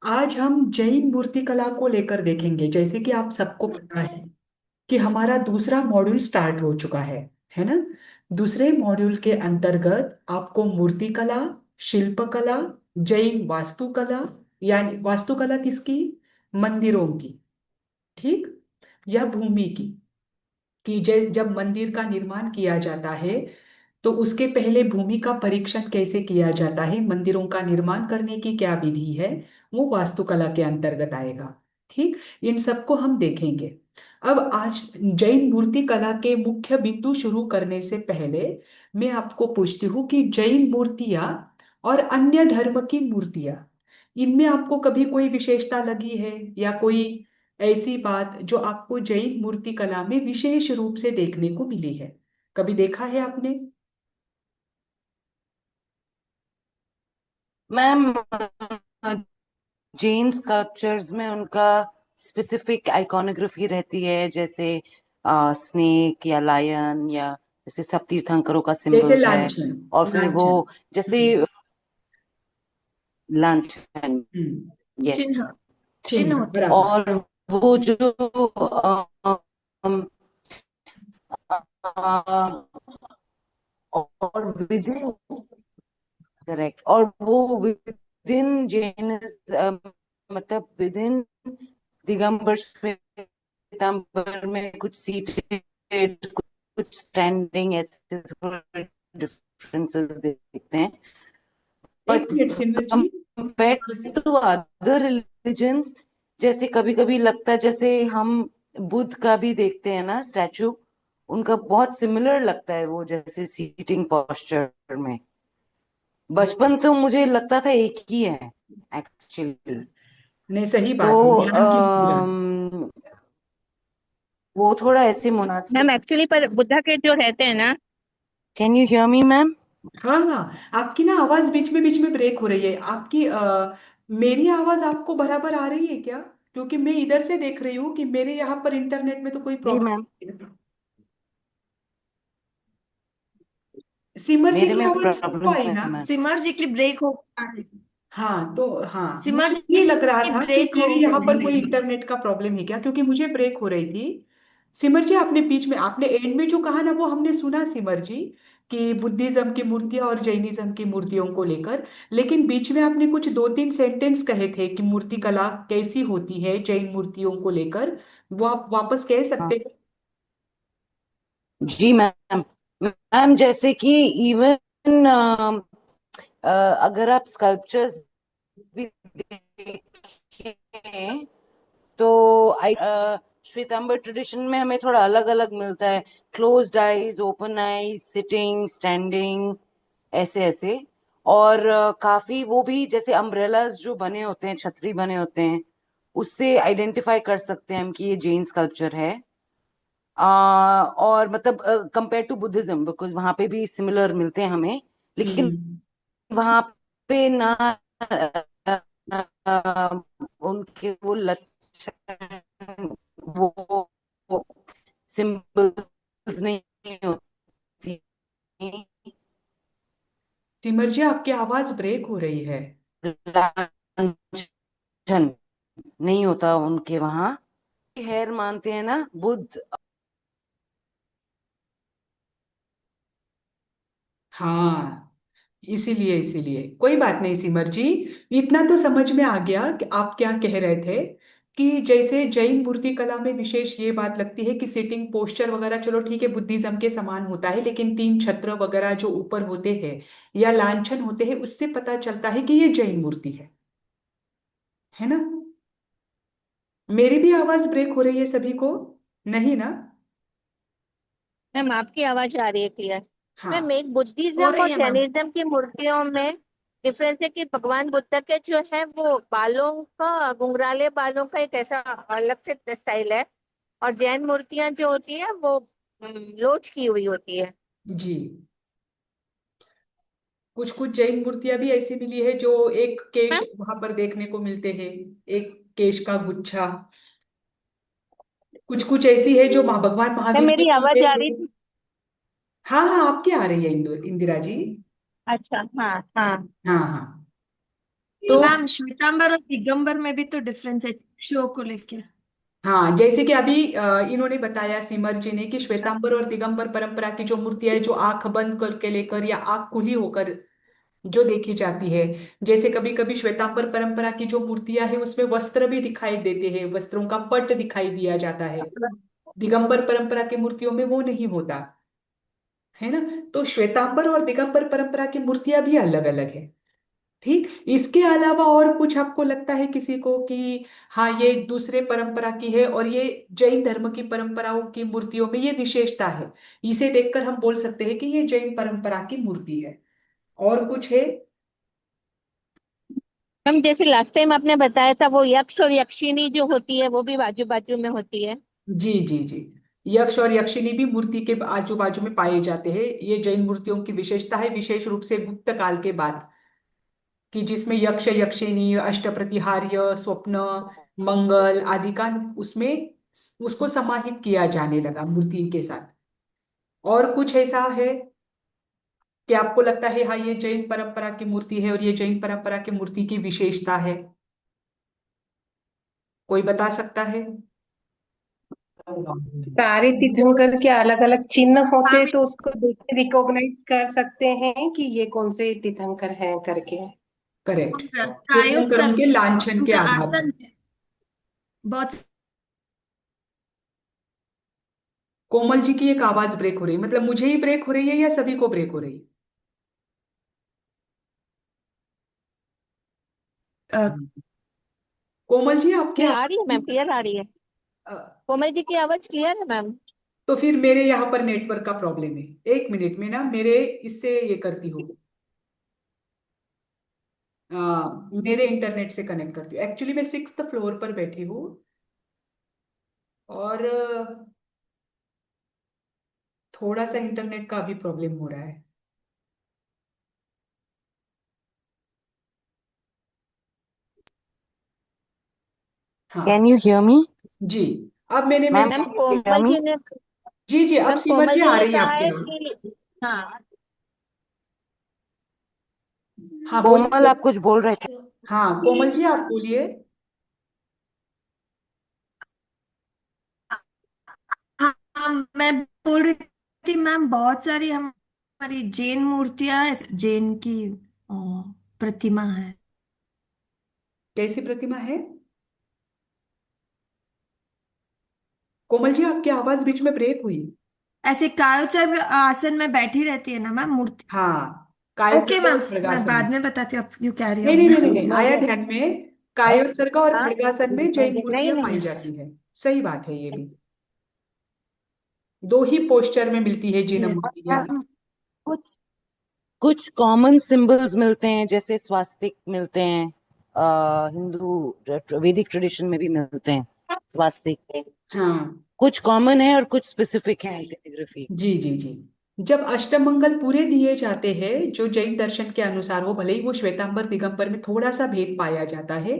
आज हम जैन मूर्तिकला को लेकर देखेंगे। जैसे कि आप सबको पता है कि हमारा दूसरा मॉड्यूल स्टार्ट हो चुका है ना। दूसरे मॉड्यूल के अंतर्गत आपको मूर्तिकला, शिल्पकला, जैन वास्तुकला, यानी वास्तुकला किसकी? मंदिरों की। ठीक। या भूमि की। कि जब मंदिर का निर्माण किया जाता है तो उसके पहले भूमि का परीक्षण कैसे किया जाता है, मंदिरों का निर्माण करने की क्या विधि है, वो वास्तुकला के अंतर्गत आएगा। ठीक। इन सबको हम देखेंगे। अब आज जैन मूर्ति कला के मुख्य बिंदु शुरू करने से पहले मैं आपको पूछती हूँ कि जैन मूर्तियां और अन्य धर्म की मूर्तियां, इनमें आपको कभी कोई विशेषता लगी है या कोई ऐसी बात जो आपको जैन मूर्ति कला में विशेष रूप से देखने को मिली है? कभी देखा है आपने? मैम, जैन स्कल्पचर्स में उनका स्पेसिफिक आइकॉनोग्राफी रहती है, जैसे स्नेक या लायन, या जैसे सब तीर्थंकरों का जैसे सिंबल्स है। लांछन। और फिर वो लांछन। जैसे हम्म। लांछन। हम्म। यस। चिन्ह। चिन्ह चिन्ह होते हैं। बराबर। और वो जो और विद इन, करेक्ट, और वो विद इन जैन, मतलब विद इन दिगंबर श्वेतांबर में कुछ सीटेड, कुछ स्टैंडिंग, ऐसे डिफरेंसेस देखते हैं। एक बट मिनट सिमर जी। थोड़ा सा। कंपेयर टू अदर रिलीजन्स, जैसे कभी कभी लगता है जैसे हम बुद्ध का भी देखते हैं ना स्टैचू, उनका बहुत सिमिलर लगता है वो, जैसे सीटिंग पोस्चर में। बचपन तो मुझे लगता था एक ही है एक्चुअली। नहीं, सही तो बात है, ध्यान की मुद्रा। वो थोड़ा ऐसे मुनासिब। मैम एक्चुअली पर बुद्धा के जो रहते हैं ना। Can you hear me ma'am? हाँ हाँ, आपकी ना आवाज बीच में ब्रेक हो रही है आपकी। मेरी आवाज आपको बराबर आ रही है क्या? क्योंकि मैं इधर से देख रही हूँ कि मेरे यहाँ पर इंटरनेट में तो कोई जी प्रॉब्लम मैम, नहीं है। सिमर जी मेरे की में आवाज सबको प्रॉब्लम आई है ना? मैम। सिमर जी की ब्रेक हो पा रही है। हाँ तो हाँ, सिमर मुझे जी ये लग रहा की था कि ब्रेक हो मेरे यहाँ पर रही कोई थी। इंटरनेट का प्रॉब्लम है क्या, क्योंकि मुझे ब्रेक हो रही थी। सिमर जी, आपने बीच में, आपने एंड में जो कहा ना वो हमने सुना सिमर जी, कि बुद्धिज्म की मूर्तियां और जैनिज्म की मूर्तियों को लेकर। लेकिन बीच में आपने कुछ दो तीन सेंटेंस कहे थे कि मूर्ति कला कैसी होती है जैन मूर्तियों को लेकर। वो आप वापस कह हाँ सकते हैं? जी मैम। मैम जैसे कि इवन अगर आप स्कल्पचर्स भी देखें, तो श्वेतांबर ट्रेडिशन में हमें थोड़ा अलग अलग मिलता है। Closed eyes, open eyes, sitting, standing, ऐसे ऐसे। और काफी वो भी जैसे अम्ब्रेलाज जो बने होते हैं, छतरी बने होते हैं, उससे आइडेंटिफाई कर सकते हैं हम कि ये जैन स्कल्पचर है। और मतलब कंपेयर टू बुद्धिज्म, बिकॉज वहां पे भी सिमिलर मिलते हैं हमें, लेकिन हम्म। वहां पे ना उनके वो लक्षण, वो सिंबल्स नहीं होती। सिमर जी, आपकी आवाज ब्रेक हो रही है। लांछन नहीं होता उनके वहां। हेयर मानते हैं ना बुद्ध। हाँ, इसीलिए इसीलिए कोई बात नहीं सिमर जी। इतना तो समझ में आ गया कि आप क्या कह रहे थे। कि जैसे जैन मूर्ति कला में विशेष ये बात लगती है कि सिटिंग पोस्चर वगैरह, चलो ठीक है, बुद्धिज्म के समान होता है, लेकिन तीन छत्र वगैरह जो ऊपर होते हैं या लांछन होते हैं, उससे पता चलता है कि ये जैन मूर्ति है ना? मेरी भी आवाज ब्रेक हो रही है सभी को? नहीं ना? मैम आपकी आवाज आ रही है क्लियर। मैम हाँ। एक हो बुद्धिज्म और रही है मैम। जैनिज्म की मूर्तियों में डिफरेंस है कि भगवान बुद्ध के जो है वो बालों का, घुंघराले बालों का एक ऐसा अलग से स्टाइल है। और जैन मूर्तियां जो होती है वो लोच की हुई होती है। जी। कुछ कुछ जैन मूर्तियां भी ऐसी मिली है जो एक केश मैम वहां पर देखने को मिलते हैं, एक केश का गुच्छा। कुछ कुछ ऐसी है जो भगवान मैम महावीर के मेरी आवाज लिए आ रही है। थी। हाँ हाँ, आपकी आ रही है इंदिरा जी। अच्छा हाँ हाँ। हाँ हाँ। तो मैम श्वेतांबर और दिगंबर में भी तो डिफरेंस है शो को लेके। हाँ, जैसे कि अभी इन्होंने बताया सिमर जी ने कि श्वेतांबर और दिगंबर परंपरा की जो मूर्तियां है, जो आंख बंद करके लेकर या आंख खुली होकर जो देखी जाती है, जैसे कभी कभी श्वेतांबर परंपरा की जो मूर्तियां है उसमें वस्त्र भी दिखाई देते हैं, वस्त्रों का पट दिखाई दिया जाता है। दिगंबर परंपरा की मूर्तियों में वो नहीं होता है ना। तो श्वेतांबर और दिगंबर परंपरा की मूर्तियां भी अलग अलग है। ठीक, इसके अलावा और कुछ आपको लगता है किसी को कि हाँ ये दूसरे परंपरा की है और ये जैन धर्म की परंपराओं की मूर्तियों में ये विशेषता है, इसे देखकर हम बोल सकते हैं कि ये जैन परंपरा की मूर्ति है? और कुछ है? हम जैसे लास्ट टाइम आपने बताया था वो यक्ष और यक्षिणी जो होती है वो भी बाजू बाजू में होती है। जी जी जी, यक्ष और यक्षिणी भी मूर्ति के आजू बाजू में पाए जाते हैं। ये जैन मूर्तियों की विशेषता है, विशेष रूप से गुप्त काल के बाद, कि जिसमें यक्ष यक्षिणी अष्टप्रतिहार्य स्वप्न मंगल आदि का उसमें उसको समाहित किया जाने लगा मूर्ति के साथ। और कुछ ऐसा है कि आपको लगता है हाँ ये जैन परंपरा की मूर्ति है और ये जैन परंपरा की मूर्ति की विशेषता है? कोई बता सकता है? सारे तीर्थंकर के अलग अलग चिन्ह होते हाँ हैं, तो उसको देख के रिकॉग्नाइज कर सकते हैं कि ये कौन से तीर्थंकर हैं करके। करेक्ट। तीर्थंकरों प्रायोत्सर्ग के लांछन के उनका आधार पर। आसन बहुत। कोमल जी की एक आवाज ब्रेक हो रही है, मतलब मुझे ही ब्रेक हो रही है या सभी को ब्रेक हो रही अ, है? कोमल जी आपके नहीं आ रही है मैम, क्लियर आ रही है। कोमल जी की आवाज क्लियर है मैम। तो फिर मेरे यहाँ पर नेटवर्क का प्रॉब्लम है। एक मिनट में ना मेरे इससे ये करती हूँ, मेरे इंटरनेट से कनेक्ट करती हूँ। एक्चुअली मैं 6th फ्लोर पर बैठी हूँ और थोड़ा सा इंटरनेट का भी प्रॉब्लम हो रहा है। कैन हाँ यू हियर मी? जी, अब मैंने मैम मेरे मैम कैन यू हियर कोमल मी? जी ने जी जी, अब मैम सिमर कोमल जी जी आ ने रही है कहा आपकी है बात। कि हाँ। हाँ कोमल बोलिए। आप कुछ बोल रहे थे? हाँ कोमल जी आप बोलिए। हाँ हाँ, मैं बोल रही थी मैम बहुत सारी हमारी जैन मूर्तियां हैं, जैन की अ, प्रतिमा है। कैसी प्रतिमा है? कोमल जी आपकी आवाज बीच में ब्रेक हुई। ऐसे कायोत्सर्ग आसन में बैठी रहती है ना मैम मूर्ति। हाँ, ओके कायोत्सर्ग मैम, और मैं खड़गासन। बाद में बताती हूँ, आप यू कैरी नहीं ऑन नहीं नहीं नहीं मैम। नहीं, आया ध्यान में। कायोत्सर्ग और हाँ खड़गासन में जैन नहीं मूर्तियां पाई नहीं। यस। जाती है। सही बात है, ये भी दो ही पोस्चर में मिलती है जिन यस। और मूर्तियां। मैम कुछ कुछ कॉमन सिंबल्स मिलते हैं, जैसे स्वास्तिक मिलते हैं, हिंदू वैदिक ट्रेडिशन में भी मिलते हैं स्वास्तिक। हाँ कुछ कॉमन है और कुछ स्पेसिफिक है कैलिग्राफी। जी जी जी, जब अष्टमंगल पूरे दिए जाते हैं जो जैन दर्शन के अनुसार हो, भले ही वो श्वेतांबर दिगंबर में थोड़ा सा भेद पाया जाता है,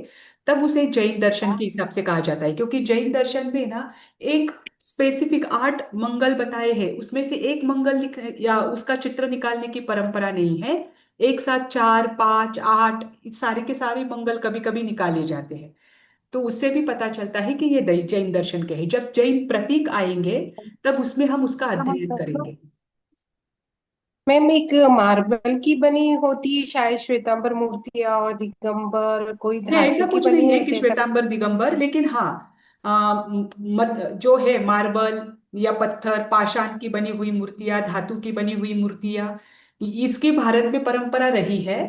तब उसे जैन दर्शन के हिसाब से कहा जाता है। क्योंकि जैन दर्शन में ना एक स्पेसिफिक 8 मंगल बताए हैं, उसमें से एक मंगल लिख या उसका चित्र निकालने की परंपरा नहीं है। एक साथ 4 5 8 इस सारे के सारे मंगल कभी कभी निकाले जाते हैं। तो उससे भी पता चलता है कि ये जैन दर्शन के हैं। जब जैन प्रतीक आएंगे तब उसमें हम उसका अध्ययन करेंगे। मैम एक मार्बल की बनी होती है शायद श्वेतांबर मूर्तियां, और दिगंबर कोई नहीं, ऐसा धातु की कुछ बनी नहीं है कि होती है ऐसा। श्वेतांबर दिगंबर, लेकिन हाँ जो है मार्बल या पत्थर पाषाण की बनी हुई मूर्तियां, धातु की बनी हुई मूर्तियां, इसकी भारत में परंपरा रही है।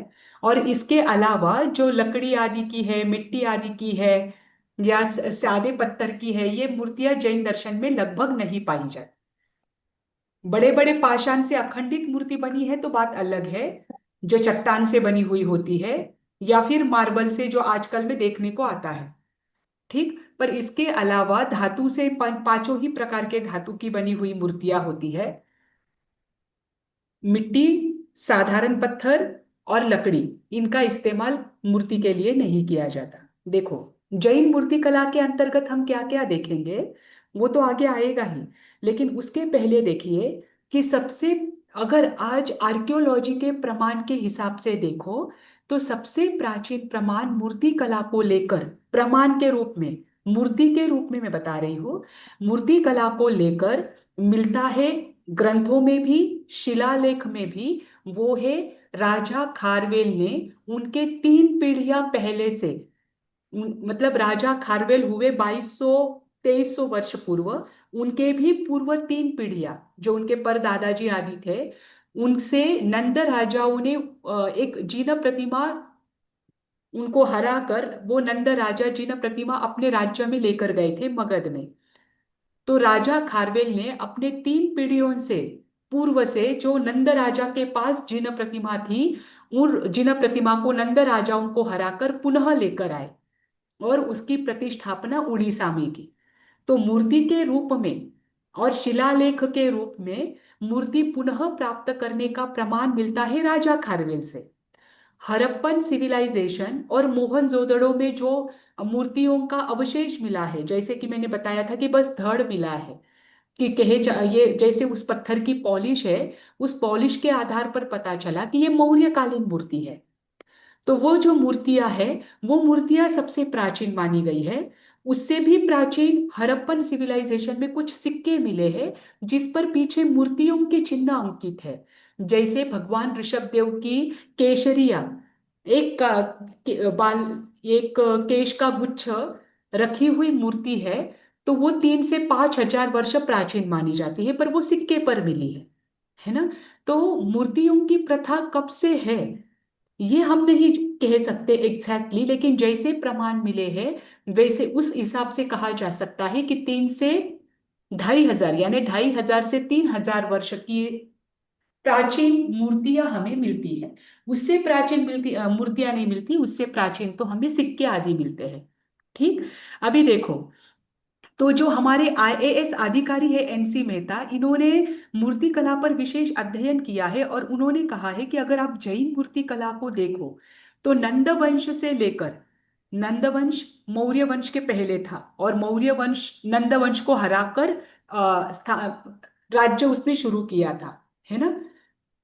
और इसके अलावा जो लकड़ी आदि की है, मिट्टी आदि की है, या सादे पत्थर की है, ये मूर्तियां जैन दर्शन में लगभग नहीं पाई जाती। बड़े बड़े पाषाण से अखंडित मूर्ति बनी है तो बात अलग है, जो चट्टान से बनी हुई होती है, या फिर मार्बल से जो आजकल में देखने को आता है। ठीक, पर इसके अलावा धातु से पांचों ही प्रकार के धातु की बनी हुई मूर्तियां होती है। मिट्टी, साधारण पत्थर और लकड़ी, इनका इस्तेमाल मूर्ति के लिए नहीं किया जाता। देखो, जैन मूर्ति कला के अंतर्गत हम क्या क्या देखेंगे वो तो आगे आएगा ही, लेकिन उसके पहले देखिए कि सबसे, अगर आज आर्कियोलॉजी के प्रमाण के हिसाब से देखो तो सबसे प्राचीन प्रमाण मूर्ति कला को लेकर, प्रमाण के रूप में, मूर्ति के रूप में मैं बता रही हूँ, मूर्ति कला को लेकर मिलता है ग्रंथों में भी, शिलालेख में भी। वो है राजा खारवेल ने, उनके 3 पीढ़ियां पहले से, मतलब राजा खारवेल हुए 2200 2300 वर्ष पूर्व, उनके भी पूर्व 3 पीढ़ियां जो उनके पर दादाजी आदि थे, उनसे नंद राजाओं ने एक जीन प्रतिमा, उनको हरा कर वो नंद राजा जीन प्रतिमा अपने राज्य में लेकर गए थे मगध में। तो राजा खारवेल ने अपने 3 पीढ़ियों से पूर्व से जो नंद राजा के पास जिन प्रतिमा थी, उन जिन प्रतिमा को नंद राजाओं को हराकर पुनः लेकर आए और उसकी प्रतिष्ठापना उड़ीसा में की। तो मूर्ति के रूप में और शिलालेख के रूप में मूर्ति पुनः प्राप्त करने का प्रमाण मिलता है राजा खारवेल से। हड़प्पन सिविलाइजेशन और मोहनजोदड़ो में जो मूर्तियों का अवशेष मिला है, जैसे कि मैंने बताया था कि बस धड़ मिला है, कि ये जैसे उस पत्थर की पॉलिश है, उस पॉलिश के आधार पर पता चला कि ये मौर्य कालीन मूर्ति है। तो वो जो मूर्तियां है, वो मूर्तियां सबसे प्राचीन मानी गई है। उससे भी प्राचीन हड़प्पन सिविलाइजेशन में कुछ सिक्के मिले हैं जिस पर पीछे मूर्तियों के चिन्ह अंकित है। जैसे भगवान ऋषभदेव की केशरिया, एक का, बाल, एक केश का गुच्छ रखी हुई मूर्ति है। तो वो 3 से 5 हजार वर्ष प्राचीन मानी जाती है, पर वो सिक्के पर मिली है ना। तो मूर्तियों की प्रथा कब से है ये हम नहीं कह सकते एग्जैक्टली, लेकिन जैसे प्रमाण मिले हैं वैसे उस हिसाब से कहा जा सकता है कि 3 से 2500, यानी 2500 से 3000 वर्ष की प्राचीन मूर्तियां हमें मिलती है। उससे प्राचीन मूर्तियां नहीं मिलती, उससे प्राचीन तो हमें सिक्के आदि मिलते हैं। ठीक। अभी देखो, तो जो हमारे आईएएस अधिकारी है एनसी मेहता, इन्होंने मूर्ति कला पर विशेष अध्ययन किया है और उन्होंने कहा है कि अगर आप जैन मूर्ति कला को देखो तो नंद वंश से लेकर, नंद वंश मौर्य वंश के पहले था और मौर्य वंश नंद वंश को हराकर राज्य उसने शुरू किया था, है ना।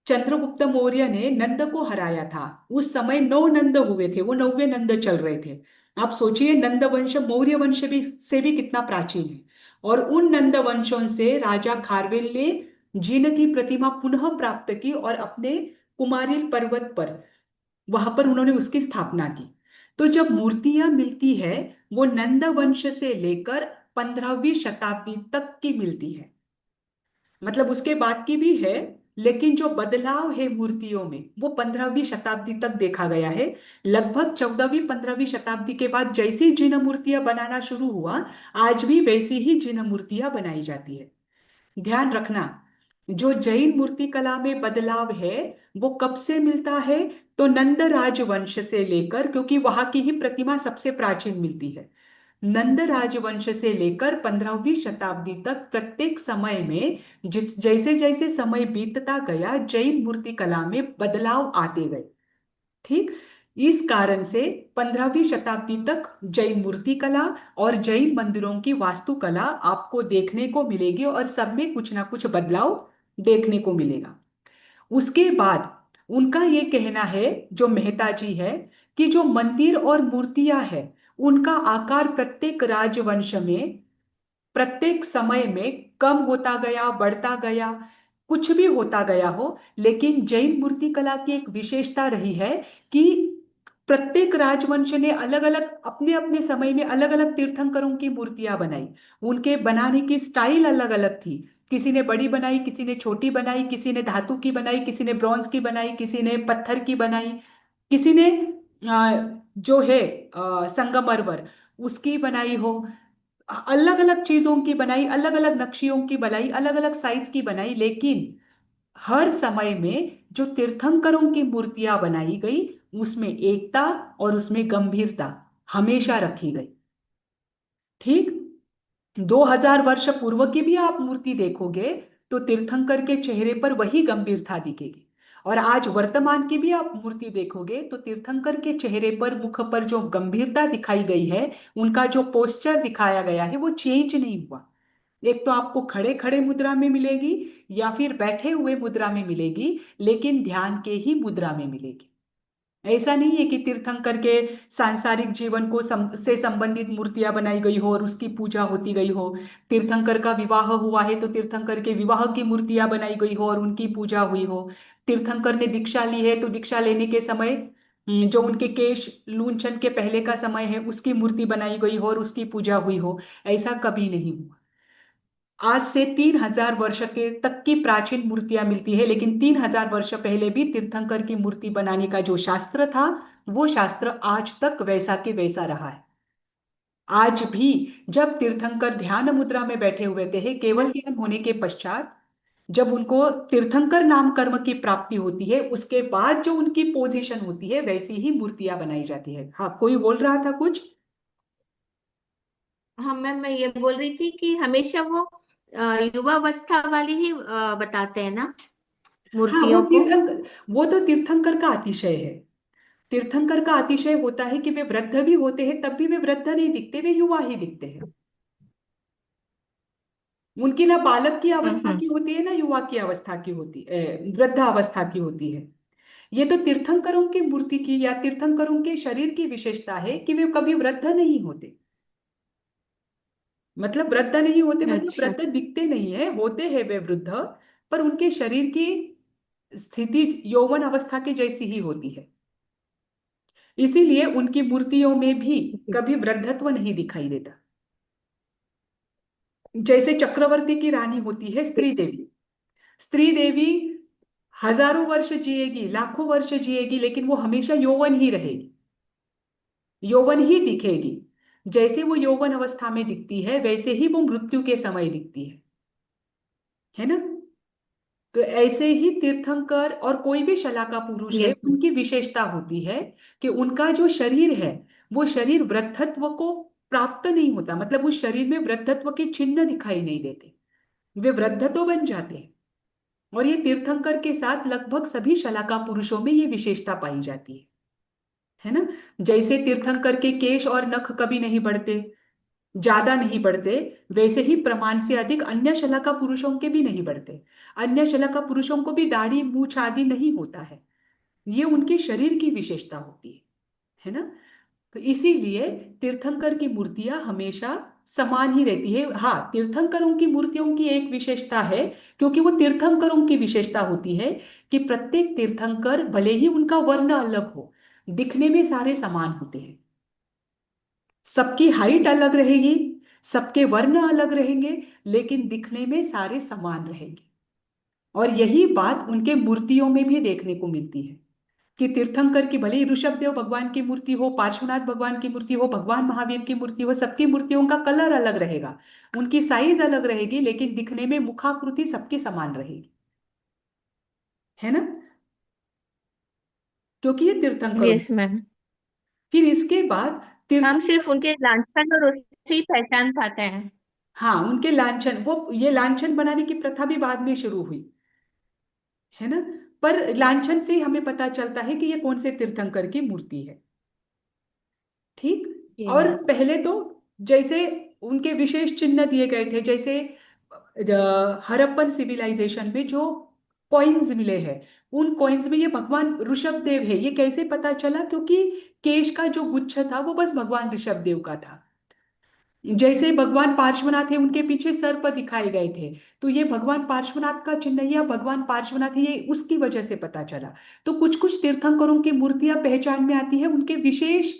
चंद्रगुप्त मौर्य ने नंद को हराया था। उस समय 9 नंद हुए थे, वो 9वें नंद चल रहे थे। आप सोचिए, नंद वंश मौर्य वंश भी से भी कितना प्राचीन है। और उन नंद वंशों से राजा खारवेल ने जीन की प्रतिमा पुनः प्राप्त की और अपने कुमारिल पर्वत पर, वहां पर उन्होंने उसकी स्थापना की। तो जब मूर्तियां मिलती है, वो नंद वंश से लेकर 15वीं शताब्दी तक की मिलती है, मतलब उसके बाद की भी है, लेकिन जो बदलाव है मूर्तियों में वो 15वीं शताब्दी तक देखा गया है। लगभग 14वीं 15वीं शताब्दी के बाद जैसी जिन मूर्तियां बनाना शुरू हुआ, आज भी वैसी ही जिन मूर्तियां बनाई जाती है। ध्यान रखना, जो जैन मूर्ति कला में बदलाव है वो कब से मिलता है, तो नंद राजवंश से लेकर, क्योंकि वहां की ही प्रतिमा सबसे प्राचीन मिलती है, नंद राजवंश से लेकर 15वीं शताब्दी तक प्रत्येक समय में जैसे जैसे समय बीतता गया जैन मूर्ति कला में बदलाव आते गए। ठीक। इस कारण से 15वीं शताब्दी तक जैन मूर्ति कला और जैन मंदिरों की वास्तुकला आपको देखने को मिलेगी और सब में कुछ ना कुछ बदलाव देखने को मिलेगा। उसके बाद उनका ये कहना है, जो मेहता जी है, कि जो मंदिर और मूर्तियां हैं उनका आकार प्रत्येक राजवंश में प्रत्येक समय में कम होता गया, बढ़ता गया, कुछ भी होता गया हो, लेकिन जैन मूर्ति कला की एक विशेषता रही है कि प्रत्येक राजवंश ने अलग अलग अपने अपने समय में अलग अलग तीर्थंकरों की मूर्तियां बनाई। उनके बनाने की स्टाइल अलग अलग थी। किसी ने बड़ी बनाई, किसी ने छोटी बनाई, किसी ने धातु की बनाई, किसी ने ब्रॉन्ज की बनाई, किसी ने पत्थर की बनाई, किसी ने जो है संगमरमर उसकी बनाई हो। अलग अलग चीजों की बनाई, अलग अलग नक्शियों की बनाई, अलग अलग साइज की बनाई, लेकिन हर समय में जो तीर्थंकरों की मूर्तियां बनाई गई उसमें एकता और उसमें गंभीरता हमेशा रखी गई। ठीक। 2000 वर्ष पूर्व की भी आप मूर्ति देखोगे तो तीर्थंकर के चेहरे पर वही गंभीरता दिखेगी, और आज वर्तमान की भी आप मूर्ति देखोगे तो तीर्थंकर के चेहरे पर, मुख पर जो गंभीरता दिखाई गई है, उनका जो पोस्चर दिखाया गया है वो चेंज नहीं हुआ। एक तो आपको खड़े खड़े मुद्रा में मिलेगी या फिर बैठे हुए मुद्रा में मिलेगी, लेकिन ध्यान के ही मुद्रा में मिलेगी। ऐसा नहीं है कि तीर्थंकर के सांसारिक जीवन को से संबंधित मूर्तियां बनाई गई हो और उसकी पूजा होती गई हो। तीर्थंकर का विवाह हुआ है तो तीर्थंकर के विवाह की मूर्तियां बनाई गई हो और उनकी पूजा हुई हो। तीर्थंकर ने दीक्षा ली है तो दीक्षा लेने के समय जो उनके केश लूंछन के पहले का समय है उसकी मूर्ति बनाई गई हो और उसकी पूजा हुई हो। ऐसा कभी नहीं हुआ। आज से 3000 वर्ष के तक की प्राचीन मूर्तियां मिलती है, लेकिन 3000 वर्ष पहले भी तीर्थंकर की मूर्ति बनाने का जो शास्त्र था वो शास्त्र आज तक वैसा के वैसा रहा है। आज भी जब तीर्थंकर ध्यान मुद्रा में बैठे हुए थे, केवल ज्ञान होने के पश्चात, जब उनको तीर्थंकर नाम कर्म की प्राप्ति होती है उसके बाद जो उनकी पोजीशन होती है वैसी ही मूर्तियां बनाई जाती है। हाँ, कोई बोल रहा था कुछ? हाँ मैम, मैं ये बोल रही थी कि हमेशा वो युवावस्था वाली ही बताते हैं ना हाँ, वो मूर्तियों को। तीर्थंकर, वो तो तीर्थंकर का अतिशय है। तीर्थंकर का अतिशय होता है कि वे वृद्ध भी होते हैं तब भी वे वृद्ध नहीं दिखते, वे युवा ही दिखते हैं। उनकी ना बालक की अवस्था हम्म। की होती है ना युवा की अवस्था की होती वृद्ध अवस्था की होती है। ये तो तीर्थंकरों की मूर्ति की या तीर्थंकरों के शरीर की विशेषता है कि वे कभी वृद्ध नहीं होते। मतलब वृद्ध नहीं होते मतलब अच्छा। वृद्ध दिखते नहीं है, होते हैं वे वृद्ध, पर उनके शरीर की स्थिति यौवन अवस्था के जैसी ही होती है। इसीलिए उनकी मूर्तियों में भी कभी वृद्धत्व नहीं दिखाई देता। जैसे चक्रवर्ती की रानी होती है स्त्री देवी। स्त्री देवी हजारों वर्ष जिएगी, लाखों वर्ष जिएगी, लेकिन वो हमेशा यौवन ही रहेगी, यौवन ही दिखेगी। जैसे वो यौवन अवस्था में दिखती है वैसे ही वो मृत्यु के समय दिखती है ना। तो ऐसे ही तीर्थंकर और कोई भी शलाका पुरुष है यस। उनकी विशेषता होती है कि उनका जो शरीर है वो शरीर वृद्धत्व को प्राप्त नहीं होता, मतलब उस शरीर में वृद्धत्व के चिन्ह दिखाई नहीं देते। वे वृद्ध तो बन जाते हैं। और ये तीर्थंकर के साथ लगभग सभी शलाका पुरुषों में ये विशेषता पाई जाती है ना। जैसे तीर्थंकर के केश और नख कभी नहीं बढ़ते, ज्यादा नहीं बढ़ते, वैसे ही प्रमाण से अधिक अन्य शलाका पुरुषों के भी नहीं बढ़ते। अन्य शलाका पुरुषों को भी दाढ़ी मूछ आदि नहीं होता है। ये उनके शरीर की विशेषता होती है ना। तो इसीलिए तीर्थंकर की मूर्तियां हमेशा समान ही रहती है। हाँ, तीर्थंकरों की मूर्तियों की एक विशेषता है, क्योंकि वो तीर्थंकरों की विशेषता होती है कि प्रत्येक तीर्थंकर भले ही उनका वर्ण अलग हो, दिखने में सारे समान होते हैं। सबकी हाइट अलग रहेगी, सबके वर्ण अलग रहेंगे, लेकिन दिखने में सारे समान रहेंगे। और यही बात उनके मूर्तियों में भी देखने को मिलती है कि तीर्थंकर की भले ही ऋषभ देव भगवान की मूर्ति हो, पार्श्वनाथ भगवान की मूर्ति हो, भगवान महावीर की मूर्ति हो, सबकी मूर्तियों का कलर अलग रहेगा, उनकी साइज अलग रहेगी, लेकिन दिखने में मुखाकृति सबकी समान रहेगी, है ना। क्योंकि ये तीर्थंकरों। Yes ma'am. फिर इसके बाद हम तीर्थंकर। सिर्फ उनके लांछन और उससे ही पहचान पाते हैं। हाँ, उनके लांछन, वो ये लांछन बनाने की प्रथा भी बाद में शुरू हुई, है ना। पर लांछन से ही हमें पता चलता है कि ये कौन से तीर्थंकर की मूर्ति है। ठीक। जी और मैम। पहले तो जैसे उनके विशेष चिन्ह दिए गए थे, जैसे हड़प्पन सिविलाइजेशन में जो कॉइन्स मिले हैं, उन कॉइन्स में ये भगवान ऋषभ देव है। ये कैसे पता चला? क्योंकि केश का जो गुच्छ था वो बस भगवान ऋषभ देव का था। जैसे भगवान पार्श्वनाथ है उनके पीछे सर्प दिखाए गए थे, तो ये भगवान पार्श्वनाथ का चिन्ह है या भगवान पार्श्वनाथ है, ये उसकी वजह से पता चला। तो कुछ कुछ तीर्थंकरों की मूर्तियां पहचान में आती है उनके विशेष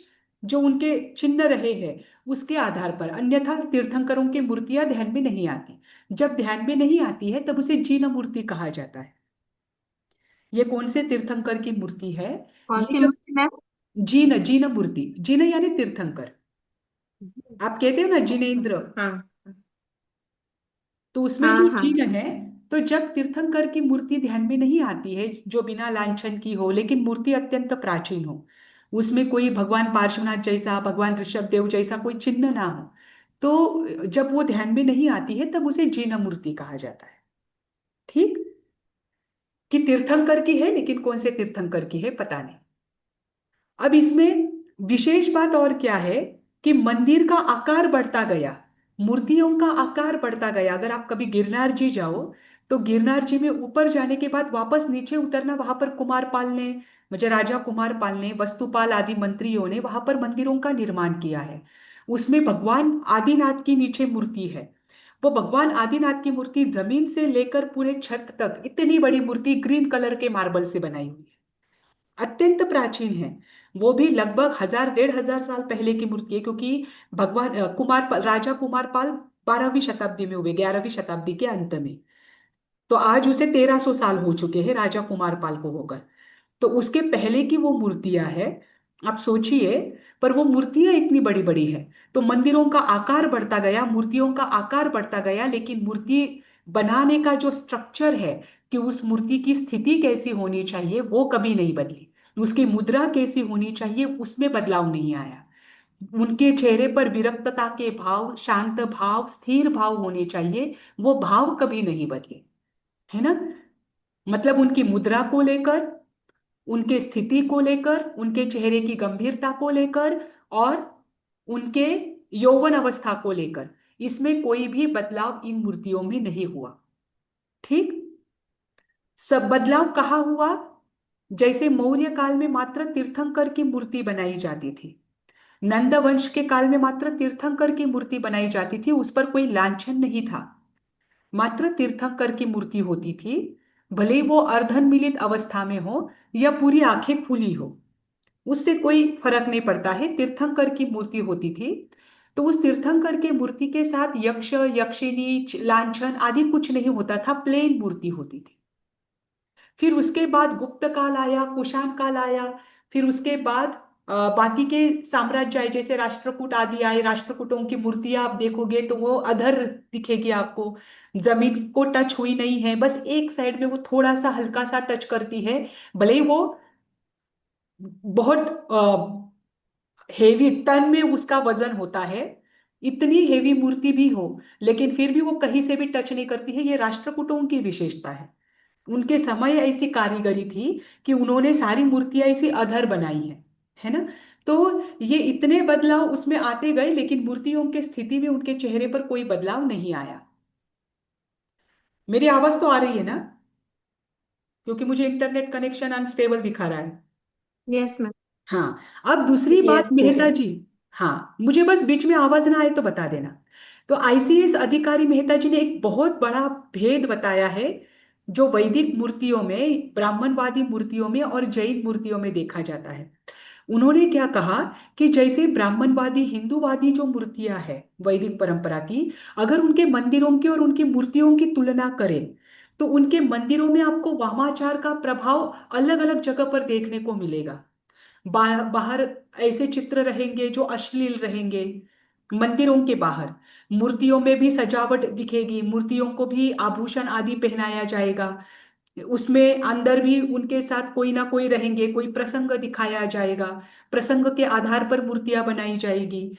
जो उनके चिन्ह रहे हैं उसके आधार पर, अन्यथा तीर्थंकरों की मूर्तियां ध्यान में नहीं आती। जब ध्यान में नहीं आती है तब उसे जीन मूर्ति कहा जाता है। ये कौन से तीर्थंकर की मूर्ति है? कौन ये सी जब मूर्ति मैम? जीन जीन मूर्ति, जीन यानी तीर्थंकर, आप कहते हो ना अच्छा। जिनेन्द्र, हाँ तो उसमें हाँ जो हाँ। चिन्ह है, तो जब तीर्थंकर की मूर्ति ध्यान में नहीं आती है जो बिना लांछन की हो लेकिन मूर्ति अत्यंत प्राचीन हो, उसमें कोई भगवान पार्श्वनाथ जैसा, भगवान ऋषभ देव जैसा कोई चिन्ह ना हो, तो जब वो ध्यान में नहीं आती है तब उसे जीन मूर्ति कहा जाता है। ठीक। कि तीर्थंकर की है लेकिन कौन से तीर्थंकर की है पता नहीं। अब इसमें विशेष बात और क्या है कि मंदिर का आकार बढ़ता गया, मूर्तियों का आकार बढ़ता गया। अगर आप कभी गिरनार जी जाओ तो गिरनार जी में ऊपर जाने के बाद वापस नीचे उतरना, वहां पर कुमारपाल ने, मुझे राजा कुमारपाल ने, वस्तुपाल आदि मंत्रियों ने वहां पर मंदिरों का निर्माण किया है। उसमें भगवान आदिनाथ की नीचे मूर्ति है। वो भगवान आदिनाथ की मूर्ति जमीन से लेकर पूरे छत तक इतनी बड़ी मूर्ति ग्रीन कलर के मार्बल से बनाई हुई है, अत्यंत प्राचीन है। वो भी लगभग 1000 1500 साल पहले की मूर्ति है, क्योंकि भगवान राजा कुमारपाल 12वीं शताब्दी में हुए, 11वीं शताब्दी के अंत में। तो आज उसे 1300 साल हो चुके हैं राजा कुमारपाल को होकर। तो उसके पहले की वो मूर्तियां हैं। आप सोचिए, पर वो मूर्तियां इतनी बड़ी बड़ी है। तो मंदिरों का आकार बढ़ता गया, मूर्तियों का आकार बढ़ता गया, लेकिन मूर्ति बनाने का जो स्ट्रक्चर है, कि उस मूर्ति की स्थिति कैसी होनी चाहिए, वो कभी नहीं बदली। उसकी मुद्रा कैसी होनी चाहिए, उसमें बदलाव नहीं आया। उनके चेहरे पर विरक्तता के भाव, शांत भाव, स्थिर भाव होने चाहिए, वो भाव कभी नहीं बदले, है ना। मतलब उनकी मुद्रा को लेकर, उनके स्थिति को लेकर, उनके चेहरे की गंभीरता को लेकर, और उनके यौवन अवस्था को लेकर, इसमें कोई भी बदलाव इन मूर्तियों में नहीं हुआ। ठीक। सब बदलाव कहाँ हुआ? जैसे मौर्य काल में मात्र तीर्थंकर की मूर्ति बनाई जाती थी, नंद वंश के काल में मात्र तीर्थंकर की मूर्ति बनाई जाती थी, उस पर कोई लांछन नहीं था, मात्र तीर्थंकर की मूर्ति होती थी। भले वो अर्धनमिलित अवस्था में हो या पूरी आंखें खुली हो, उससे कोई फर्क नहीं पड़ता है, तीर्थंकर की मूर्ति होती थी। तो उस तीर्थंकर के मूर्ति के साथ यक्ष, यक्षिणी, लांछन आदि कुछ नहीं होता था, प्लेन मूर्ति होती थी। फिर उसके बाद गुप्त काल आया, कुषाण काल आया। फिर उसके बाद बाकी के साम्राज्य आए, जैसे राष्ट्रकूट आदि आए। राष्ट्रकूटों की मूर्तियां आप देखोगे तो वो अधर दिखेगी आपको, जमीन को टच हुई नहीं है, बस एक साइड में वो थोड़ा सा हल्का सा टच करती है। भले ही वो बहुत हेवी, टन में उसका वजन होता है, इतनी हेवी मूर्ति भी हो, लेकिन फिर भी वो कहीं से भी टच नहीं करती है। ये राष्ट्रकूटों की विशेषता है। उनके समय ऐसी कारीगरी थी कि उन्होंने सारी मूर्तियां ऐसी अधर बनाई है ना। तो ये इतने बदलाव उसमें आते गए, लेकिन मूर्तियों के स्थिति में, उनके चेहरे पर कोई बदलाव नहीं आया। मेरी आवाज तो आ रही है ना? क्योंकि मुझे इंटरनेट कनेक्शन अनस्टेबल दिखा रहा है। Yes ma'am. हाँ। अब दूसरी बात यस मेहता दीदी। जी, हाँ, मुझे बस बीच में आवाज ना आए तो बता देना। तो आईसीएस अधिकारी मेहता जी ने एक बहुत बड़ा भेद बताया है, जो वैदिक मूर्तियों में, ब्राह्मणवादी मूर्तियों में और जैन मूर्तियों में देखा जाता है। उन्होंने क्या कहा कि जैसे ब्राह्मणवादी, हिंदूवादी जो मूर्तियां हैं वैदिक परंपरा की, अगर उनके मंदिरों की और उनकी मूर्तियों की तुलना करें, तो उनके मंदिरों में आपको वामाचार का प्रभाव अलग अलग जगह पर देखने को मिलेगा। बाहर ऐसे चित्र रहेंगे जो अश्लील रहेंगे, मंदिरों के बाहर। मूर्तियों में भी सजावट दिखेगी, मूर्तियों को भी आभूषण आदि पहनाया जाएगा। उसमें अंदर भी उनके साथ कोई ना कोई रहेंगे, कोई प्रसंग दिखाया जाएगा, प्रसंग के आधार पर मूर्तियां बनाई जाएगी।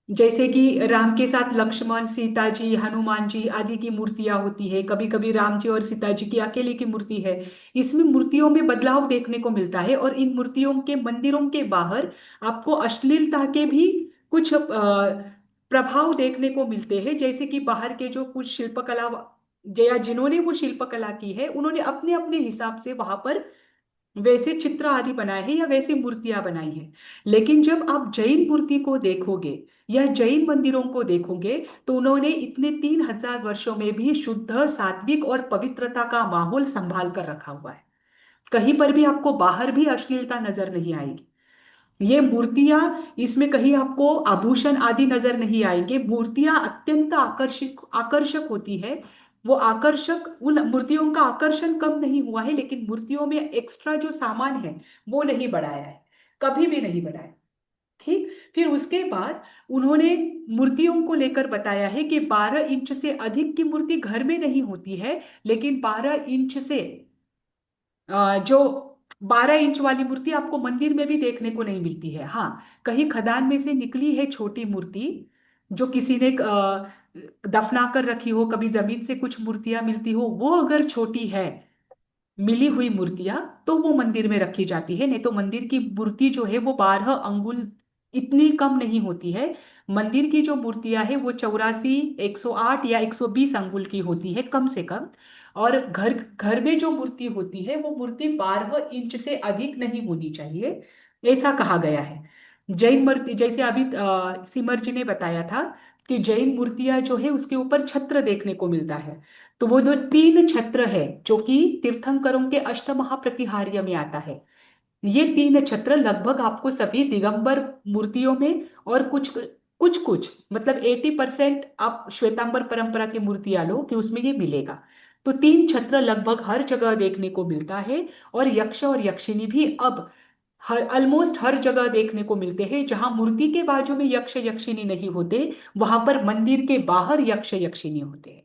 जैसे कि राम के साथ लक्ष्मण, सीता जी, हनुमान जी आदि की मूर्तियां होती है, कभी कभी राम जी और सीता जी की अकेले की मूर्ति है। इसमें मूर्तियों में बदलाव देखने को मिलता है, और इन मूर्तियों के मंदिरों के बाहर आपको अश्लीलता के भी कुछ प्रभाव देखने को मिलते हैं। जैसे कि बाहर के जो कुछ शिल्पकला, या जिन्होंने वो शिल्पकला की है, उन्होंने अपने अपने हिसाब से वहां पर वैसे चित्र आदि बनाए हैं या वैसी मूर्तियां बनाई हैं। लेकिन जब आप जैन मूर्ति को देखोगे या जैन मंदिरों को देखोगे, तो उन्होंने इतने 3000 वर्षों में भी शुद्ध, सात्विक और पवित्रता का माहौल संभाल कर रखा हुआ है। कहीं पर भी आपको बाहर भी अश्लीलता नजर नहीं आएगी। ये मूर्तियां, इसमें कहीं आपको आभूषण आदि नजर नहीं आएंगे। मूर्तियां अत्यंत आकर्षक आकर्षक होती है। वो आकर्षक, उन मूर्तियों का आकर्षण कम नहीं हुआ है, लेकिन मूर्तियों में एक्स्ट्रा जो सामान है वो नहीं बढ़ाया है, कभी भी नहीं बढ़ाया। ठीक। फिर उसके बाद उन्होंने मूर्तियों को लेकर बताया है कि 12 इंच से अधिक की मूर्ति घर में नहीं होती है, लेकिन 12 इंच से जो 12 इंच वाली मूर्ति आपको मंदिर में भी देखने को नहीं मिलती है। हाँ, कहीं खदान में से निकली है छोटी मूर्ति, जो किसी ने दफना कर रखी हो, कभी जमीन से कुछ मूर्तियां मिलती हो, वो अगर छोटी है, मिली हुई मूर्तियां, तो वो मंदिर में रखी जाती है। नहीं तो मंदिर की मूर्ति जो है वो 12 अंगुल, इतनी कम नहीं होती है। मंदिर की जो मूर्तियां है वो 84, 108 या 120 अंगुल की होती है कम से कम। और घर घर में जो मूर्ति होती है वो मूर्ति 12 इंच से अधिक नहीं होनी चाहिए, ऐसा कहा गया है। जैन मूर्ति जैसे अभी सिमर जी ने बताया था कि जैन मूर्तियां जो है उसके ऊपर छत्र देखने को मिलता है। तो वो जो 3 छत्र है जो कि तीर्थंकरों के अष्टमहाप्रतिहार्य में आता है, ये 3 छत्र लगभग आपको सभी दिगंबर मूर्तियों में और कुछ कुछ कुछ मतलब 80% आप श्वेतांबर परंपरा की मूर्तियां लो कि उसमें ये मिलेगा। तो 3 छत्र लगभग हर जगह देखने को मिलता है। और यक्ष और यक्षिणी भी अब हर ऑलमोस्ट हर जगह देखने को मिलते हैं। जहां मूर्ति के बाजू में यक्ष यक्षिणी नहीं होते, वहां पर मंदिर के बाहर यक्ष यक्षिणी होते हैं।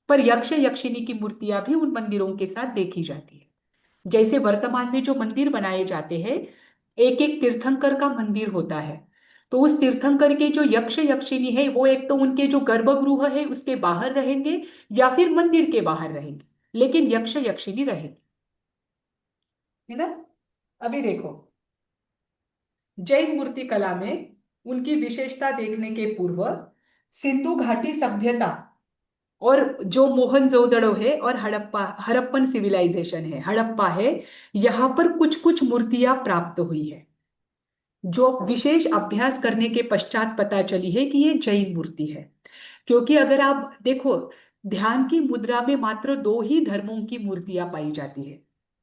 पर यक्ष यक्षिणी की मूर्तियां भी उन मंदिरों के साथ देखी जाती है। जैसे वर्तमान में जो मंदिर बनाए जाते हैं, एक एक तीर्थंकर का मंदिर होता है। तो उस तीर्थंकर के जो यक्ष यक्षिणी है वो एक तो उनके जो गर्भगृह है उसके बाहर रहेंगे या फिर मंदिर के बाहर रहेंगे, लेकिन यक्ष यक्षिणी रहेंगे, है ना। अभी देखो, जैन मूर्ति कला में उनकी विशेषता देखने के पूर्व सिंधु घाटी सभ्यता और जो मोहनजोदड़ो है और हड़प्पा हड़प्पन सिविलाइजेशन है, हड़प्पा है, यहाँ पर कुछ कुछ मूर्तियां प्राप्त हुई है जो विशेष अभ्यास करने के पश्चात पता चली है कि ये जैन मूर्ति है। क्योंकि अगर आप देखो, ध्यान की मुद्रा में मात्र 2 ही धर्मों की मूर्तियां पाई जाती है,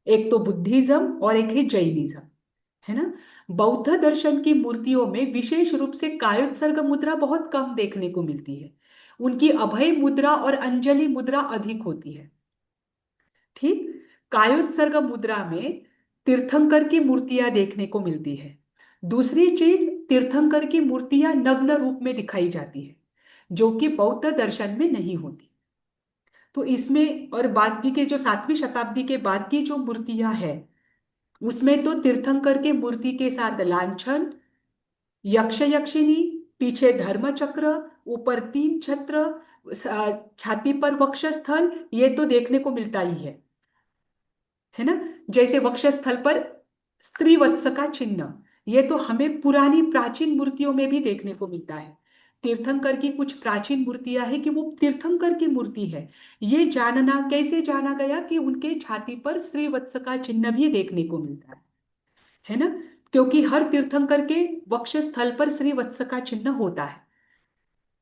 एक तो बुद्धिज्म और एक है जैनिज्म, है ना। बौद्ध दर्शन की मूर्तियों में विशेष रूप से कायोत्सर्ग मुद्रा बहुत कम देखने को मिलती है। उनकी अभय मुद्रा और अंजलि मुद्रा अधिक होती है। ठीक। कायोत्सर्ग मुद्रा में तीर्थंकर की मूर्तियां देखने को मिलती है। दूसरी चीज, तीर्थंकर की मूर्तियां नग्न रूप में दिखाई जाती है, जो कि बौद्ध दर्शन में नहीं होती। तो इसमें और बाद की के जो 7वीं शताब्दी के बाद की जो मूर्तियां हैं, उसमें तो तीर्थंकर के मूर्ति के साथ लांछन, यक्ष यक्षिणी, पीछे धर्म चक्र, ऊपर 3 छत्र, छाती पर वक्षस्थल, ये तो देखने को मिलता ही है ना। जैसे वक्षस्थल पर स्त्री वत्स का चिन्ह, ये तो हमें पुरानी प्राचीन मूर्तियों में भी देखने को मिलता है। तीर्थंकर की कुछ प्राचीन मूर्तियां हैं कि वो तीर्थंकर की मूर्ति है। ये जानना कैसे जाना गया कि उनके छाती पर श्री वत्स का चिन्ह भी देखने को मिलता है ना। क्योंकि हर तीर्थंकर के वक्ष स्थल पर श्री वत्स का चिन्ह होता है,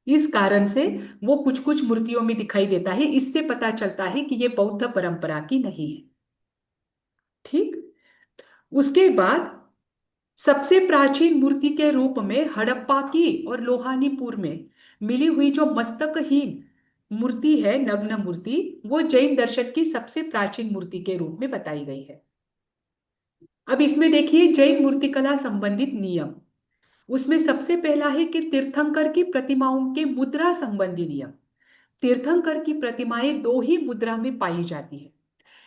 इस कारण से वो कुछ कुछ मूर्तियों में दिखाई देता है। इससे पता चलता है कि ये बौद्ध परंपरा की नहीं है। ठीक। उसके बाद सबसे प्राचीन मूर्ति के रूप में हड़प्पा की और लोहानीपुर में मिली हुई जो मस्तकहीन मूर्ति है, नग्न मूर्ति, वो जैन दर्शन की सबसे प्राचीन मूर्ति के रूप में बताई गई है। अब इसमें देखिए जैन मूर्तिकला संबंधित नियम। उसमें सबसे पहला है कि तीर्थंकर की प्रतिमाओं के मुद्रा संबंधी नियम। तीर्थंकर की प्रतिमाएं 2 ही मुद्रा में पाई जाती है।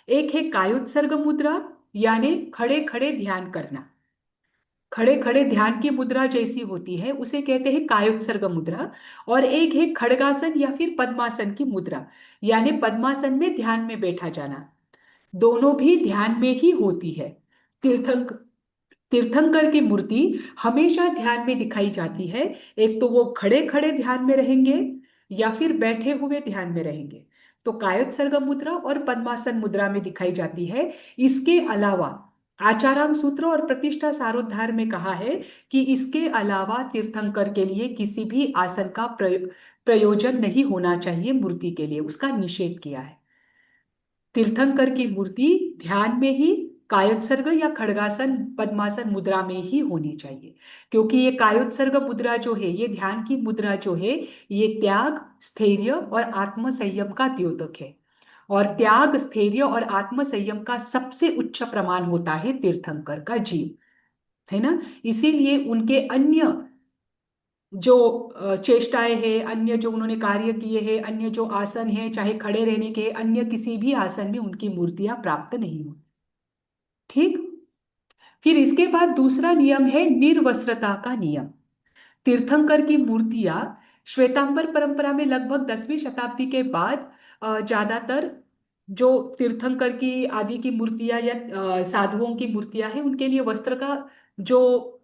एक है कायोत्सर्ग मुद्रा, यानी खड़े खड़े ध्यान करना। खड़े खड़े ध्यान की मुद्रा जैसी होती है उसे कहते हैं कायोत्सर्ग मुद्रा। और एक है खड़गासन या फिर पद्मासन की मुद्रा, यानी पद्मासन में ध्यान में बैठा जाना। दोनों भी ध्यान में ही होती है। तीर्थंक तीर्थंकर की मूर्ति हमेशा ध्यान में दिखाई जाती है। एक तो वो खड़े खड़े ध्यान में रहेंगे या फिर बैठे हुए ध्यान में रहेंगे। तो कायोत्सर्ग मुद्रा और पद्मासन मुद्रा में दिखाई जाती है। इसके अलावा आचारांग सूत्र और प्रतिष्ठा सारोद्धार में कहा है कि इसके अलावा तीर्थंकर के लिए किसी भी आसन का प्रयोजन नहीं होना चाहिए, मूर्ति के लिए उसका निषेध किया है। तीर्थंकर की मूर्ति ध्यान में ही कायोत्सर्ग या खड़गासन पद्मासन मुद्रा में ही होनी चाहिए। क्योंकि ये कायोत्सर्ग मुद्रा जो है, ये ध्यान की मुद्रा जो है, ये त्याग, स्थैर्य और आत्म संयम का द्योतक है। और त्याग, स्थैर्य और आत्म संयम का सबसे उच्च प्रमाण होता है तीर्थंकर का जीव, है ना। इसीलिए उनके अन्य जो चेष्टाएं हैं, अन्य जो उन्होंने कार्य किए हैं, अन्य जो आसन है, चाहे खड़े रहने के, अन्य किसी भी आसन में उनकी मूर्तियां प्राप्त नहीं होती। ठीक। फिर इसके बाद दूसरा नियम है निर्वस्त्रता का नियम। तीर्थंकर की मूर्तियां श्वेतांबर परंपरा में लगभग 10वीं शताब्दी के बाद ज्यादातर जो तीर्थंकर की आदि की मूर्तियां या साधुओं की मूर्तियां हैं, उनके लिए वस्त्र का जो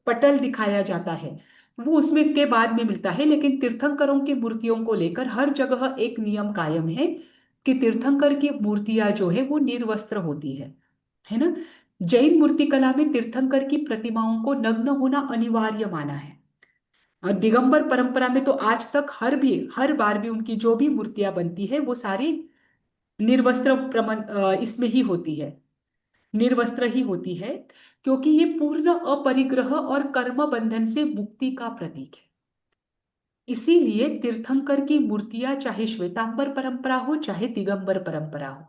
पटल दिखाया जाता है वो उसमें के बाद में मिलता है। लेकिन तीर्थंकरों की मूर्तियों को लेकर हर जगह एक नियम कायम है कि तीर्थंकर की मूर्तियां जो है वो निर्वस्त्र होती है ना। जैन मूर्तिकला में तीर्थंकर की प्रतिमाओं को नग्न होना अनिवार्य माना है। और दिगंबर परंपरा में तो आज तक हर बार भी उनकी जो भी मूर्तियां बनती है वो सारी निर्वस्त्र इसमें ही होती है, निर्वस्त्र ही होती है, क्योंकि ये पूर्ण अपरिग्रह और कर्म बंधन से मुक्ति का प्रतीक है। इसीलिए तीर्थंकर की मूर्तियां चाहे श्वेतांबर परंपरा हो चाहे दिगंबर परंपरा हो,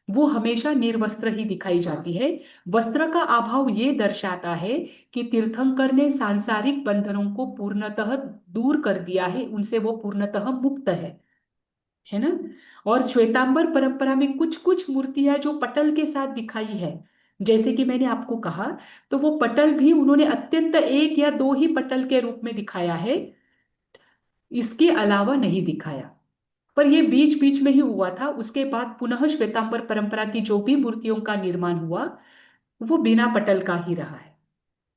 वो हमेशा निर्वस्त्र ही दिखाई जाती है। वस्त्र का अभाव ये दर्शाता है कि तीर्थंकर ने सांसारिक बंधनों को पूर्णतः दूर कर दिया है, उनसे वो पूर्णतः मुक्त है ना। और श्वेतांबर परंपरा में कुछ कुछ मूर्तियां जो पटल के साथ दिखाई है, जैसे कि मैंने आपको कहा, तो वो पटल भी उन्होंने अत्यंत एक या दो ही पटल के रूप में दिखाया है, इसके अलावा नहीं दिखाया। पर ये बीच बीच में ही हुआ था, उसके बाद पुनः श्वेतांबर परंपरा की जो भी मूर्तियों का निर्माण हुआ वो बिना पटल का ही रहा है।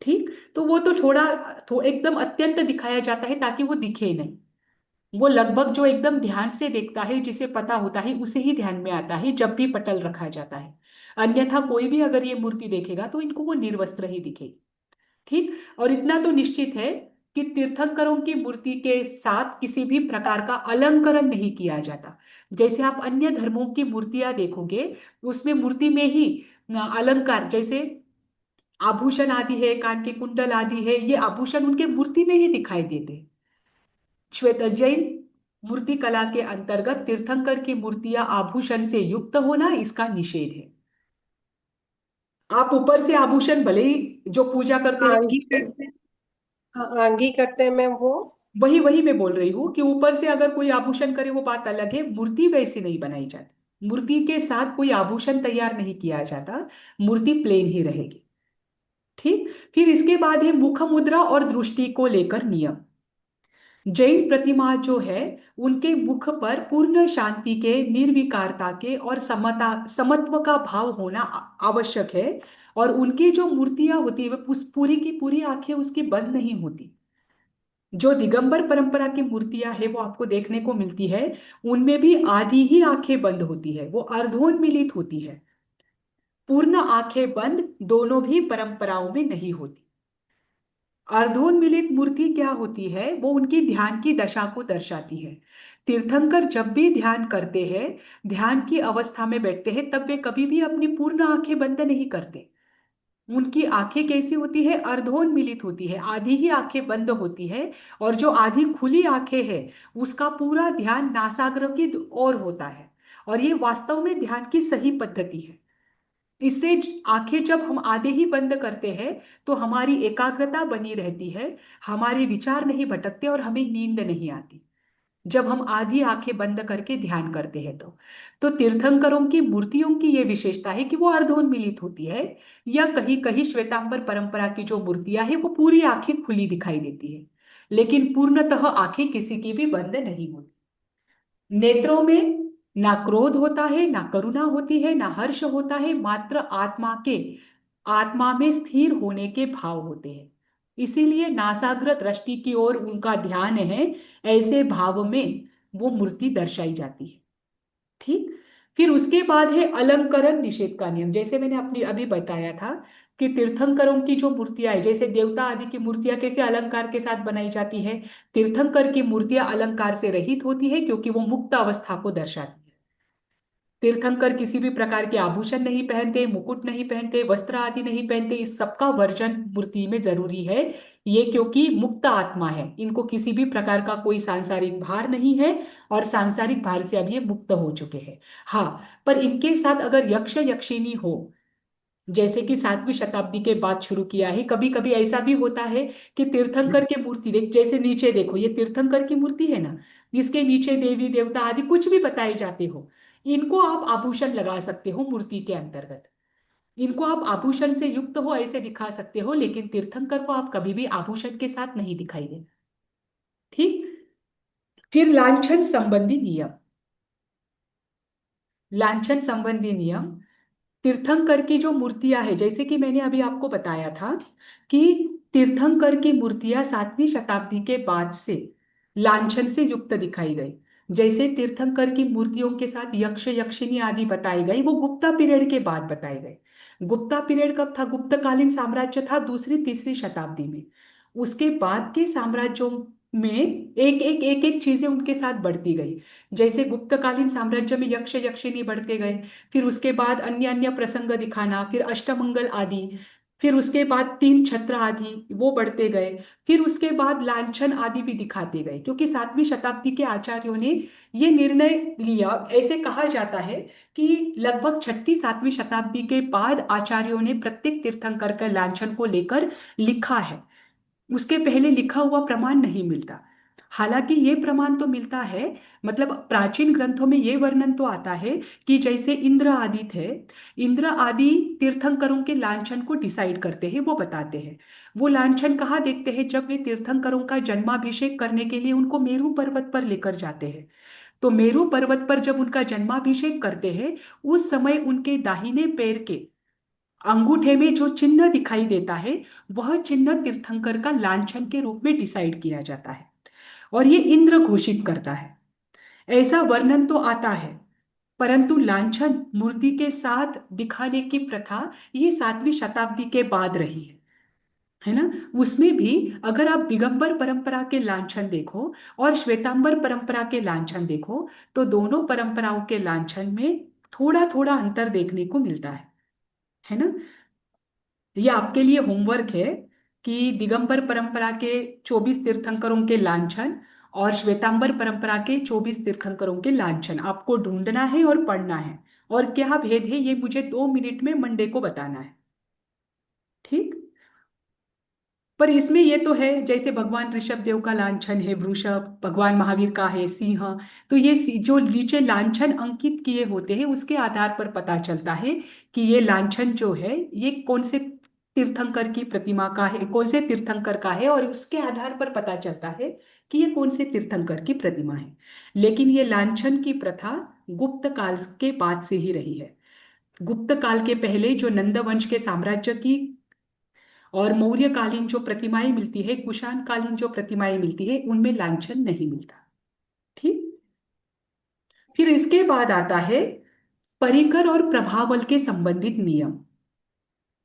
ठीक, तो वो तो एकदम अत्यंत दिखाया जाता है ताकि वो दिखे नहीं। वो लगभग जो एकदम ध्यान से देखता है, जिसे पता होता है, उसे ही ध्यान में आता है जब भी पटल रखा जाता है। अन्यथा कोई भी अगर ये मूर्ति देखेगा तो इनको वो निर्वस्त्र ही दिखेगी। ठीक, और इतना तो निश्चित है कि तीर्थंकरों की मूर्ति के साथ किसी भी प्रकार का अलंकरण नहीं किया जाता। जैसे आप अन्य धर्मों की मूर्तियां देखोगे, उसमें मूर्ति में ही अलंकार, जैसे आभूषण आदि है, कान के कुंडल आदि है, ये आभूषण उनके मूर्ति में ही दिखाई देते हैं। श्वेत जैन मूर्ति कला के अंतर्गत तीर्थंकर की मूर्तियां आभूषण से युक्त होना इसका निषेध है। आप ऊपर से आभूषण भले ही जो पूजा करते आंगी हैं, करते आंगी करते में वो। वही वही मैं बोल रही हूँ कि ऊपर से अगर कोई आभूषण करे वो बात अलग है, मूर्ति वैसी नहीं बनाई जाती, मूर्ति के साथ कोई आभूषण तैयार नहीं किया जाता, मूर्ति प्लेन ही रहेगी। ठीक, फिर इसके बाद है मुख मुद्रा और दृष्टि को लेकर नियम। जैन प्रतिमा जो है, उनके मुख पर पूर्ण शांति के, निर्विकारता के और समत्व का भाव होना आवश्यक है। और उनकी जो मूर्तियां होती है वे पूरी की पूरी आंखें उसकी बंद नहीं होती। जो दिगंबर परंपरा की मूर्तियां हैं वो आपको देखने को मिलती है, उनमें भी आधी ही आंखें बंद होती है, वो अर्धोन्मीलित होती है। पूर्ण आंखें बंद दोनों भी परंपराओं में नहीं होती। अर्धोन्मिलित मूर्ति क्या होती है, वो उनकी ध्यान की दशा को दर्शाती है। तीर्थंकर जब भी ध्यान करते हैं, ध्यान की अवस्था में बैठते हैं, तब वे कभी भी अपनी पूर्ण आंखें बंद नहीं करते। उनकी आंखें कैसी होती है, अर्धोन्मिलित होती है, आधी ही आंखें बंद होती है। और जो आधी खुली आंखें हैं, उसका पूरा ध्यान नासाग्र की ओर होता है। और ये वास्तव में ध्यान की सही पद्धति है। इससे आंखें जब हम आधे ही बंद करते हैं तो हमारी एकाग्रता बनी रहती है, हमारे विचार नहीं भटकते और हमें नींद नहीं आती, जब हम आधी आंखें बंद करके ध्यान करते हैं तो तीर्थंकरों की मूर्तियों की यह विशेषता है कि वो अर्धोन्मिलित होती है, या कहीं कहीं श्वेतांबर परंपरा की जो मूर्तियां हैं वो पूरी आंखें खुली दिखाई देती है, लेकिन पूर्णतः आंखें किसी की भी बंद नहीं होती। नेत्रों में ना क्रोध होता है, ना करुणा होती है, ना हर्ष होता है, मात्र आत्मा में स्थिर होने के भाव होते हैं। इसीलिए नासाग्र दृष्टि की ओर उनका ध्यान है, ऐसे भाव में वो मूर्ति दर्शाई जाती है। ठीक, फिर उसके बाद है अलंकरण निषेध का नियम। जैसे मैंने अपनी अभी बताया था कि तीर्थंकरों की जो मूर्तियां है, जैसे देवता आदि की मूर्तियां कैसे अलंकार के साथ बनाई जाती है, तीर्थंकर की मूर्तियां अलंकार से रहित होती है क्योंकि वो मुक्त अवस्था को दर्शाती है। तीर्थंकर किसी भी प्रकार के आभूषण नहीं पहनते, मुकुट नहीं पहनते, वस्त्र आदि नहीं पहनते, इस सबका वर्जन मूर्ति में जरूरी है। ये क्योंकि मुक्त आत्मा है, इनको किसी भी प्रकार का कोई सांसारिक भार नहीं है, और सांसारिक भार से अब ये मुक्त हो चुके हैं। हाँ, पर इनके साथ अगर यक्ष यक्षिणी हो, जैसे कि 7वीं शताब्दी के बाद शुरू किया है, कभी कभी ऐसा भी होता है कि तीर्थंकर के मूर्ति देख, जैसे नीचे देखो, ये तीर्थंकर की मूर्ति है ना, इसके नीचे देवी देवता आदि कुछ भी बताए जाते हो, इनको आप आभूषण लगा सकते हो मूर्ति के अंतर्गत, इनको आप आभूषण से युक्त हो ऐसे दिखा सकते हो, लेकिन तीर्थंकर को आप कभी भी आभूषण के साथ नहीं दिखाई देना। ठीक, फिर लांछन संबंधी नियम। लांछन संबंधी नियम, तीर्थंकर की जो मूर्तियां है, जैसे कि मैंने अभी आपको बताया था कि तीर्थंकर की मूर्तियां 7वीं शताब्दी के बाद से लांछन से युक्त दिखाई गई। जैसे तीर्थंकर की मूर्तियों के साथ यक्ष यक्षिनी आदि बताई गई, वो गुप्ता पीरियड के बाद बताए गए। गुप्ता पीरियड कब था? गुप्तकालीन साम्राज्य था दूसरी तीसरी शताब्दी में। उसके बाद के साम्राज्यों में एक एक चीजें उनके साथ बढ़ती गई। जैसे गुप्तकालीन साम्राज्य में यक्ष यक्षिनी बढ़ते गए, फिर उसके बाद अन्य अन्य प्रसंग दिखाना, फिर अष्टमंगल आदि, फिर उसके बाद तीन छत्र आदि वो बढ़ते गए, फिर उसके बाद लांछन आदि भी दिखाते गए, क्योंकि 7वीं शताब्दी के आचार्यों ने ये निर्णय लिया। ऐसे कहा जाता है कि लगभग 6ठी 7वीं शताब्दी के बाद आचार्यों ने प्रत्येक तीर्थंकर के लांछन को लेकर लिखा है। उसके पहले लिखा हुआ प्रमाण नहीं मिलता। हालांकि ये प्रमाण तो मिलता है, मतलब प्राचीन ग्रंथों में ये वर्णन तो आता है कि जैसे इंद्र आदि थे, इंद्र आदि तीर्थंकरों के लांछन को डिसाइड करते हैं, वो बताते हैं। वो लांछन कहाँ देखते हैं? जब वे तीर्थंकरों का जन्माभिषेक करने के लिए उनको मेरू पर्वत पर लेकर जाते हैं। तो मेरू पर्वत पर जब उनका जन्माभिषेक करते हैं, उस समय उनके दाहिने पैर के अंगूठे में जो चिन्ह दिखाई देता है, वह चिन्ह तीर्थंकर का लांछन के रूप में डिसाइड किया जाता है, और ये इंद्र घोषित करता है। ऐसा वर्णन तो आता है, परंतु लांछन मूर्ति के साथ दिखाने की प्रथा ये 7वीं शताब्दी के बाद रही है ना। उसमें भी अगर आप दिगंबर परंपरा के लांछन देखो और श्वेतांबर परंपरा के लांछन देखो, तो दोनों परंपराओं के लांछन में थोड़ा थोड़ा अंतर देखने को मिलता है ना। ये आपके लिए होमवर्क है कि दिगंबर परंपरा के 24 तीर्थंकरों के लांछन और श्वेतांबर परंपरा के 24 तीर्थंकरों के लांछन आपको ढूंढना है और पढ़ना है, और क्या भेद है ये मुझे 2 मिनट में मंडे को बताना है। ठीक। पर इसमें ये तो है, जैसे भगवान ऋषभ देव का लांछन है वृषभ, भगवान महावीर का है सिंह। तो ये जो नीचे लांछन अंकित किए होते हैं उसके आधार पर पता चलता है कि ये लांछन जो है ये कौन से तीर्थंकर की प्रतिमा का है, कौन से तीर्थंकर का है, और उसके आधार पर पता चलता है कि ये कौन से तीर्थंकर की प्रतिमा है। लेकिन ये लांछन की प्रथा गुप्त काल के बाद से ही रही है। गुप्त काल के पहले जो नंद वंश के साम्राज्य की और मौर्य कालीन जो प्रतिमाएं मिलती है, कुषाण कालीन जो प्रतिमाएं मिलती है, उनमें लांछन नहीं मिलता। ठीक। फिर इसके बाद आता है परिकर और प्रभावल के संबंधित नियम।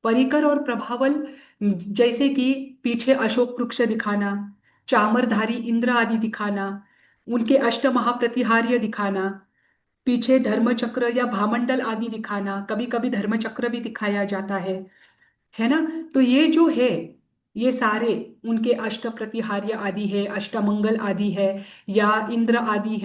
परिकर और प्रभावल, जैसे कि पीछे अशोक वृक्ष दिखाना, चामरधारी इंद्र आदि दिखाना, उनके अष्ट महाप्रतिहार्य दिखाना, पीछे धर्मचक्र या भामंडल आदि दिखाना, कभी कभी धर्मचक्र भी दिखाया जाता है ना। तो ये जो है, ये सारे उनके अष्ट प्रतिहार्य आदि है, अष्टमंगल आदि है, या इंद्र आदि है।